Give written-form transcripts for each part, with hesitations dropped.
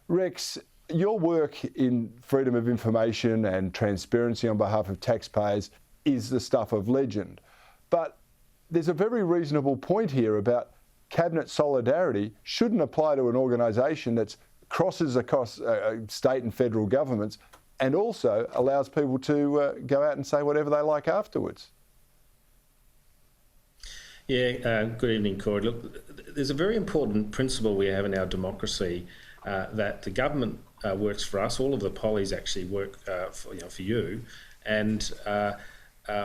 Rex, your work in freedom of information and transparency on behalf of taxpayers is the stuff of legend. But there's a very reasonable point here about cabinet solidarity shouldn't apply to an organisation that crosses across state and federal governments and also allows people to go out and say whatever they like afterwards. Yeah, good evening, Corey. Look, there's a very important principle we have in our democracy that the government works for us. All of the pollies actually work for you, and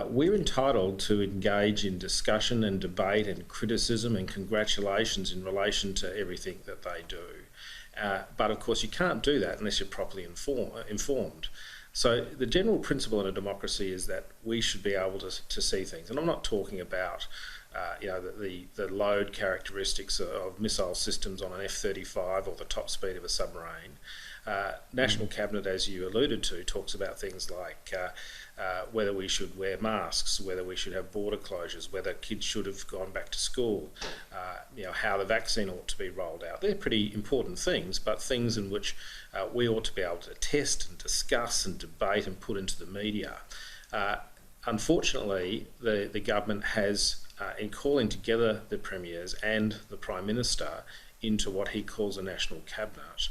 we're entitled to engage in discussion and debate and criticism and congratulations in relation to everything that they do. But of course, you can't do that unless you're properly informed. So the general principle in a democracy is that we should be able to see things, and I'm not talking about the load characteristics of missile systems on an F-35 or the top speed of a submarine. National Cabinet, as you alluded to, talks about things like whether we should wear masks, whether we should have border closures, whether kids should have gone back to school, how the vaccine ought to be rolled out. They're pretty important things, but things in which we ought to be able to test and discuss and debate and put into the media. Unfortunately, the government has, in calling together the premiers and the Prime Minister into what he calls a national cabinet,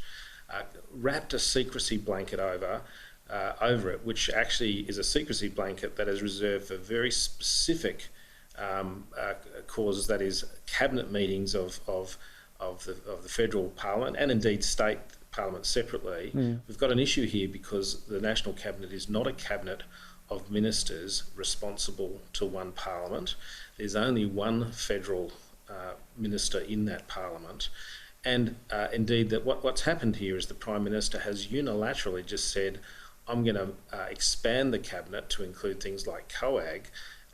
wrapped a secrecy blanket over it, which actually is a secrecy blanket that is reserved for very specific causes, that is cabinet meetings of the federal parliament and indeed state parliament separately. We've got an issue here because the national cabinet is not a cabinet of ministers responsible to one parliament. There's only one federal minister in that parliament. And indeed, that what's happened here is the Prime Minister has unilaterally just said, I'm going to expand the cabinet to include things like COAG,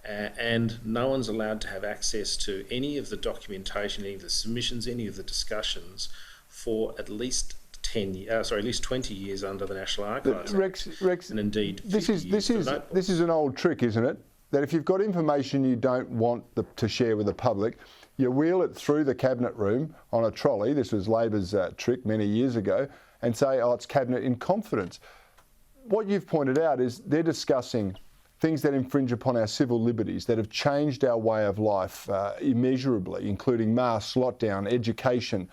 and no one's allowed to have access to any of the documentation, any of the submissions, any of the discussions for at least 20 years under the National Archives Act. Rex, and indeed, this is an old trick, isn't it? That if you've got information you don't want to share with the public, you wheel it through the cabinet room on a trolley. This was Labor's trick many years ago, and say, oh, it's cabinet in confidence. What you've pointed out is they're discussing things that infringe upon our civil liberties, that have changed our way of life immeasurably, including mass lockdown, education,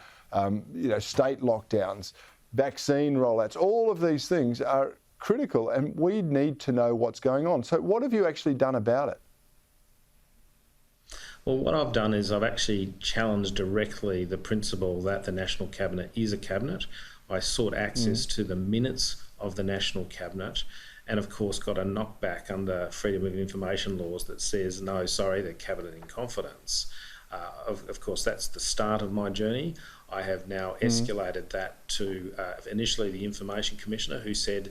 state lockdowns, vaccine rollouts. All of these things are critical, and we need to know what's going on. So what have you actually done about it? Well, what I've done is I've actually challenged directly the principle that the National Cabinet is a cabinet. I sought access to the minutes of the National Cabinet, and of course got a knockback under freedom of information laws that says, no, sorry, they're cabinet in confidence. Of course, that's the start of my journey. I have now escalated that to initially the Information Commissioner, who said,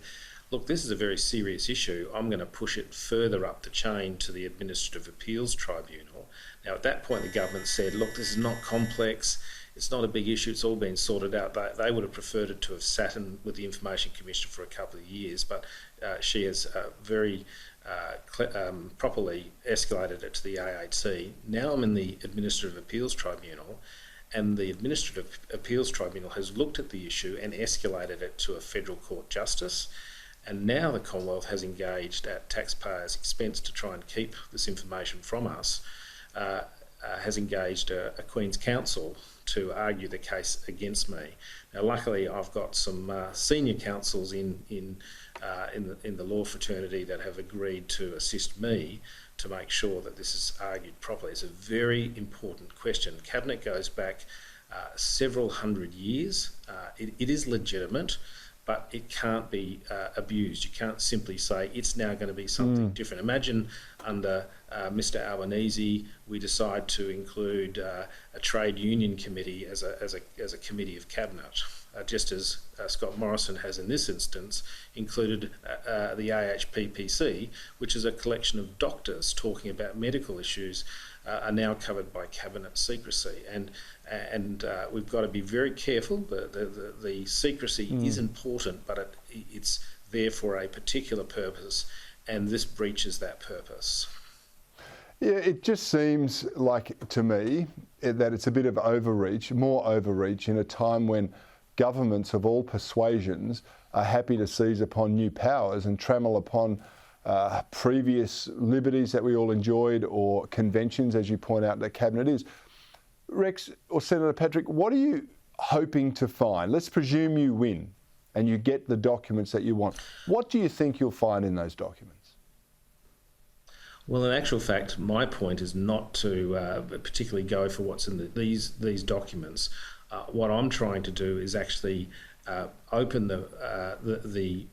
look, this is a very serious issue. I'm going to push it further up the chain to the Administrative Appeals Tribunal. Now, at that point, the government said, look, this is not complex. It's not a big issue. It's all been sorted out. They would have preferred it to have sat in with the Information Commissioner for a couple of years, but she has very properly escalated it to the AHC. Now I'm in the Administrative Appeals Tribunal, and the Administrative Appeals Tribunal has looked at the issue and escalated it to a federal court justice. And now the Commonwealth has engaged at taxpayers' expense to try and keep this information from us, has engaged a Queen's Counsel to argue the case against me. Now, luckily, I've got some senior counsels in the law fraternity that have agreed to assist me to make sure that this is argued properly. It's a very important question. Cabinet goes back several hundred years. It is legitimate, but it can't be abused. You can't simply say it's now going to be something different. Imagine under Mr Albanese, we decide to include a trade union committee as a committee of cabinet, just as Scott Morrison has in this instance included the AHPPC, which is a collection of doctors talking about medical issues, are now covered by cabinet secrecy, and we've got to be very careful. The secrecy is important, but it's there for a particular purpose, and this breaches that purpose. Yeah, it just seems like to me that it's a bit of overreach, more overreach in a time when governments of all persuasions are happy to seize upon new powers and trammel upon previous liberties that we all enjoyed, or conventions, as you point out, that Cabinet is. Rex or Senator Patrick, what are you hoping to find? Let's presume you win and you get the documents that you want. What do you think you'll find in those documents? Well, in actual fact, my point is not to particularly go for what's in these documents. What I'm trying to do is actually open the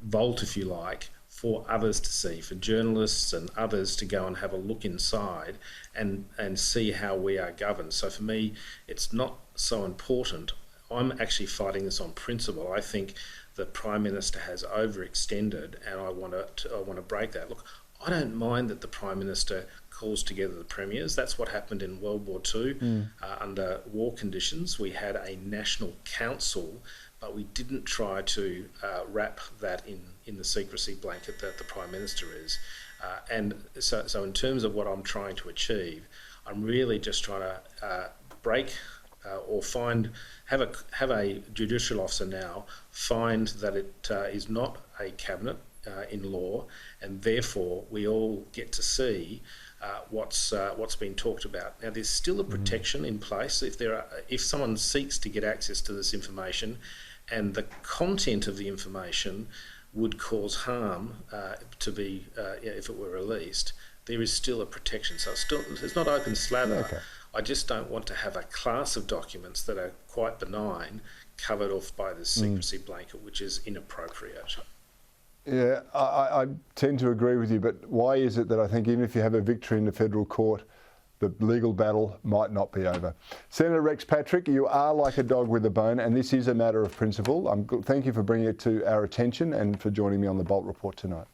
vault, if you like, for others to see, for journalists and others to go and have a look inside and see how we are governed. So for me, it's not so important. I'm actually fighting this on principle. I think the Prime Minister has overextended, and I want to break that. Look, I don't mind that the Prime Minister calls together the premiers. That's what happened in World War II. Under war conditions. We had a national council, but we didn't try to wrap that in the secrecy blanket that the Prime Minister is. And so in terms of what I'm trying to achieve, I'm really just trying to break or have a judicial officer now find that it is not a cabinet in law, and therefore we all get to see what's been talked about. Now, there's still a protection in place if someone seeks to get access to this information, and the content of the information would cause harm to be if it were released. There is still a protection, so it's not open slather. Okay. I just don't want to have a class of documents that are quite benign covered off by the secrecy blanket, which is inappropriate. Yeah, I tend to agree with you, but why is it that I think even if you have a victory in the federal court, the legal battle might not be over? Senator Rex Patrick, you are like a dog with a bone, and this is a matter of principle. Thank you for bringing it to our attention and for joining me on the Bolt Report tonight.